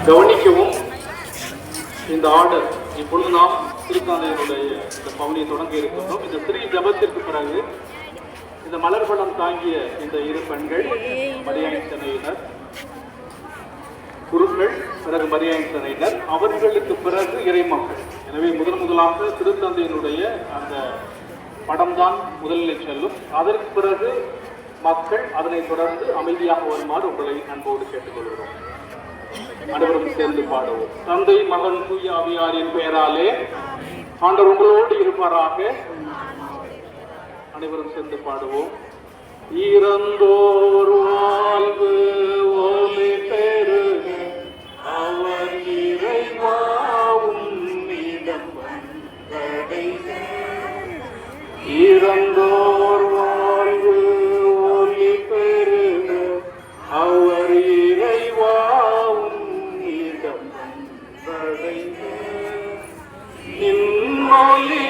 கவனிக்கவும். இந்த ஆர்டர் இப்பொழுது நாம் திருத்தாந்தையினுடைய இந்த பவனியை தொடங்க இருக்கின்றோம். இந்த ஸ்ரீ ஜபத்திற்கு பிறகு இந்த மலர்பலம் தாங்கிய இந்த இரு பெண்கள் மரியாயின் சென்னையினர், குருக்கள், பிறகு மரியாயின் சென்னையினர், அவர்களுக்கு பிறகு இறைமக்கள். எனவே முதலாக திருத்தந்தையினுடைய அந்த படம்தான் முதலிலே செல்லும். அதற்கு பிறகு மக்கள், அதனைத் தொடர்ந்து அமைதியாக வருமாறு உங்களை அன்போடு கேட்டுக்கொள்கிறோம். அனைவரும் சேர்ந்து பாடுவோம். தந்தை, மகன், தூய ஆவியாரின் பெயராலே. ஆண்டவர் உங்களோடு இருப்பாராக. அனைவரும் சேர்ந்து பாடுவோம். இறந்தோர் வாழ்வு ஒளி பெருக அவர் இறைவாவும் இடம் வந்தடைக. இறந்தோர் வாழ்வு ஒளி பெருக அவர் இறைவாவும் இடம் வந்தடைக. இம்மொழி